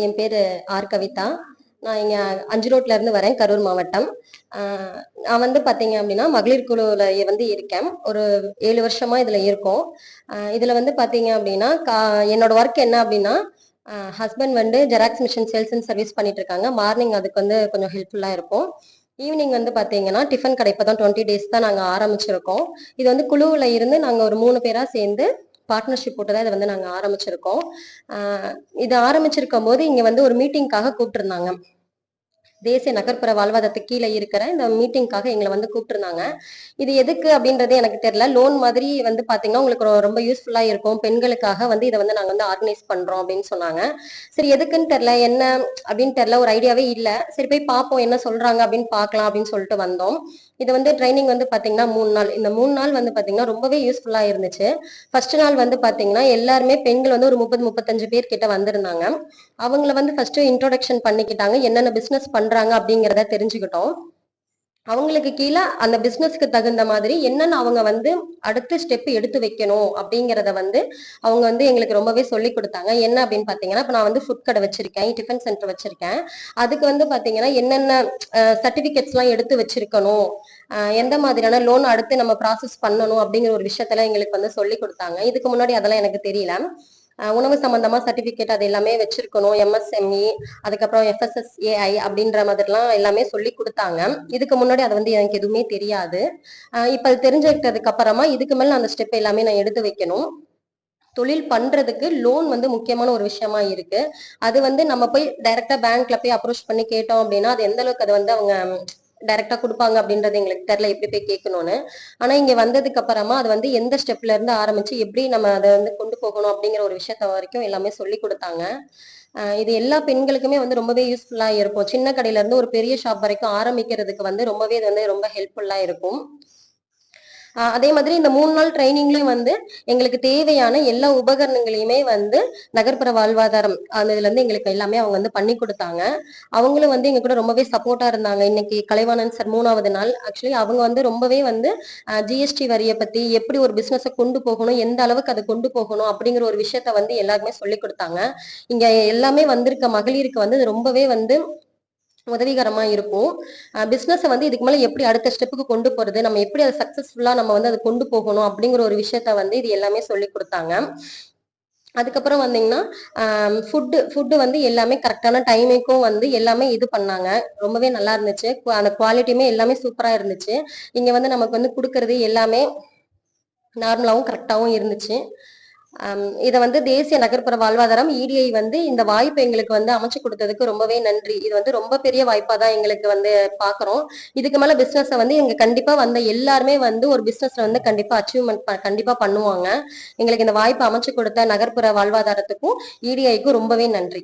என் பேரு ஆர் கவிதா. நான் இங்க அஞ்சு ரோட்ல இருந்து வரேன், கரூர் மாவட்டம். நான் வந்து பாத்தீங்க அப்படின்னா மகளிர் குழுல வந்து இருக்கேன். ஒரு 7 வருஷமா இதுல இருக்கோம். இதுல வந்து பாத்தீங்க அப்படின்னா என்னோட ஒர்க் என்ன அப்படின்னா, ஹஸ்பண்ட் வந்து xerox machine sales and service பண்ணிட்டு இருக்காங்க. மார்னிங் அதுக்கு வந்து கொஞ்சம் ஹெல்ப்ஃபுல்லா இருக்கும். ஈவினிங் வந்து பாத்தீங்கன்னா டிஃபன் கடை இப்பதான் 20 டேஸ் தான் நாங்க ஆரம்பிச்சிருக்கோம். இது வந்து குழுவுல இருந்து நாங்க ஒரு 3 பேரா சேர்ந்து பார்ட்னர்ஷிப் போட்டு தான் இதை வந்து நாங்க ஆரம்பிச்சிருக்கோம். இது ஆரம்பிச்சிருக்கும் போது இங்க வந்து ஒரு மீட்டிங்காக கூப்பிட்டுருந்தாங்க. தேசிய நகர்ப்புற வாழ்வாதாரத்துக்கு கீழே இருக்கிற இந்த மீட்டிங்காக எங்களை வந்து கூப்பிட்டுருந்தாங்க. இது எதுக்கு அப்படின்றது எனக்கு தெரியல. லோன் மாதிரி வந்து பாத்தீங்கன்னா உங்களுக்கு ரொம்ப யூஸ்ஃபுல்லா இருக்கும், பெண்களுக்காக வந்து இதை வந்து நாங்க வந்து ஆர்கனைஸ் பண்றோம் அப்படின்னு சொன்னாங்க. சரி, எதுக்குன்னு தெரியல, என்ன அப்படின்னு தெரியல, ஒரு ஐடியாவே இல்ல. சரி போய் பார்ப்போம் என்ன சொல்றாங்க அப்படின்னு பார்க்கலாம் அப்படின்னு சொல்லிட்டு வந்தோம். இது வந்து ட்ரைனிங் வந்து பாத்தீங்கன்னா 3 நாள். இந்த 3 நாள் வந்து பாத்தீங்கன்னா ரொம்பவே யூஸ்ஃபுல்லா இருந்துச்சு. ஃபர்ஸ்ட் நாள் வந்து பாத்தீங்கன்னா எல்லாருமே பெண்கள் வந்து ஒரு 30-35 பேர் கிட்ட வந்திருந்தாங்க. அவங்கள வந்து ஃபர்ஸ்ட் இன்ட்ரோடக்ஷன் பண்ணிக்கிட்டாங்க, என்னென்ன பிசினஸ் பண்றாங்க அப்படிங்கிறத தெரிஞ்சுக்கிட்டோம். அவங்களுக்கு கீழே அந்த பிசினஸ்க்கு தகுந்த மாதிரி என்னென்ன அவங்க வந்து அடுத்த ஸ்டெப் எடுத்து வைக்கணும் அப்படிங்கிறத வந்து அவங்க வந்து எங்களுக்கு ரொம்பவே சொல்லி கொடுத்தாங்க. என்ன அப்படின்னு பாத்தீங்கன்னா, இப்ப நான் வந்து ஃபுட் கடை வச்சிருக்கேன், டிஃபன் சென்டர் வச்சிருக்கேன். அதுக்கு வந்து பாத்தீங்கன்னா என்னென்ன சர்டிபிகேட்ஸ் எல்லாம் எடுத்து வச்சிருக்கணும், எந்த மாதிரியான லோன் அடுத்து நம்ம ப்ராசஸ் பண்ணணும் அப்படிங்கிற ஒரு விஷயத்தெல்லாம் எங்களுக்கு வந்து சொல்லி கொடுத்தாங்க. இதுக்கு முன்னாடி அதெல்லாம் எனக்கு தெரியல. உணவு சம்பந்தமா சர்டிபிகேட் அது எல்லாமே வச்சிருக்கணும், எம்எஸ்எம்இ, அதுக்கப்புறம் எஃப்எஸ்எஸ்ஏஐ அப்படின்ற மாதிரிலாம் எல்லாமே சொல்லி கொடுத்தாங்க. இதுக்கு முன்னாடி அது வந்து எனக்கு எதுவுமே தெரியாது. இப்ப அது தெரிஞ்சுக்கிட்டதுக்கு அப்புறமா இதுக்கு மேல அந்த ஸ்டெப் எல்லாமே நான் எடுத்து வைக்கணும். தொழில் பண்றதுக்கு லோன் வந்து முக்கியமான ஒரு விஷயமா இருக்கு. அது வந்து நம்ம போய் டைரக்டா பேங்க்ல போய் அப்ரோச் பண்ணி கேட்டோம் அப்படின்னா அது எந்த அளவுக்கு அது வந்து அவங்க டைரக்டா கொடுப்பாங்க அப்படின்றது எங்களுக்கு தெரியல, எப்படி போய் கேட்கணும்னு. ஆனா இங்க வந்ததுக்கு அப்புறமா அது வந்து எந்த ஸ்டெப்ல இருந்து ஆரம்பிச்சு எப்படி நம்ம அதை வந்து கொண்டு போகணும் அப்படிங்கிற ஒரு விஷயத்த வரைக்கும் எல்லாமே சொல்லி கொடுத்தாங்க. இது எல்லா பெண்களுக்குமே வந்து ரொம்பவே யூஸ்ஃபுல்லா இருக்கும். சின்ன கடையில இருந்து ஒரு பெரிய ஷாப் வரைக்கும் ஆரம்பிக்கிறதுக்கு வந்து ரொம்பவே இது வந்து ரொம்ப ஹெல்ப்ஃபுல்லா இருக்கும். அதே மாதிரி இந்த 3 நாள் ட்ரைனிங்லயும் வந்து எங்களுக்கு தேவையான எல்லா உபகரணங்களையுமே வந்து நகர்ப்புற வாழ்வாதாரம் அந்த இதுல இருந்து எங்களுக்கு எல்லாமே அவங்க வந்து பண்ணி கொடுத்தாங்க. அவங்களும் வந்து எங்க கூட ரொம்பவே சப்போர்ட்டா இருந்தாங்க. இன்னைக்கு கலைவாணன் சார் 3வது நாள். ஆக்சுவலி அவங்க வந்து ரொம்பவே வந்து ஜிஎஸ்டி வரியை பத்தி எப்படி ஒரு பிசினஸை கொண்டு போகணும், எந்த அளவுக்கு அதை கொண்டு போகணும் அப்படிங்கிற ஒரு விஷயத்த வந்து எல்லாருமே சொல்லி கொடுத்தாங்க. இங்க எல்லாமே வந்திருக்க மகளிருக்கு வந்து ரொம்பவே வந்து உதவிகரமா இருக்கும். பிசினஸ் வந்து இதுக்கு மேல எப்படி அடுத்த ஸ்டெப்புக்கு கொண்டு போறது, நம்ம எப்படி அதை சக்சஸ்ஃபுல்லா நம்ம வந்து அதை கொண்டு போகணும் அப்படிங்கிற ஒரு விஷயத்த வந்து இது எல்லாமே சொல்லி கொடுத்தாங்க. அதுக்கப்புறம் வந்தீங்கன்னா ஃபுட்டு வந்து எல்லாமே கரெக்டான டைமுக்கும் வந்து எல்லாமே இது பண்ணாங்க. ரொம்பவே நல்லா இருந்துச்சு. அந்த குவாலிட்டியுமே எல்லாமே சூப்பரா இருந்துச்சு. இங்க வந்து நமக்கு வந்து கொடுக்கறது எல்லாமே நார்மலாவும் கரெக்டாவும் இருந்துச்சு. இதை வந்து தேசிய நகர்ப்புற வாழ்வாதாரம் இடிஐ வந்து இந்த வாய்ப்பு எங்களுக்கு வந்து அமைச்சு கொடுத்ததுக்கு ரொம்பவே நன்றி. இது வந்து ரொம்ப பெரிய வாய்ப்பா தான் எங்களுக்கு வந்து பாக்குறோம். இதுக்கு மேல பிசினஸ் வந்து எங்க கண்டிப்பா வந்த எல்லாருமே வந்து ஒரு பிசினஸ்ல வந்து கண்டிப்பா அச்சீவ்மெண்ட் கண்டிப்பா பண்ணுவாங்க. எங்களுக்கு இந்த வாய்ப்பு அமைச்சு கொடுத்த நகர்ப்புற வாழ்வாதாரத்துக்கும் இடிஐக்கும் ரொம்பவே நன்றி.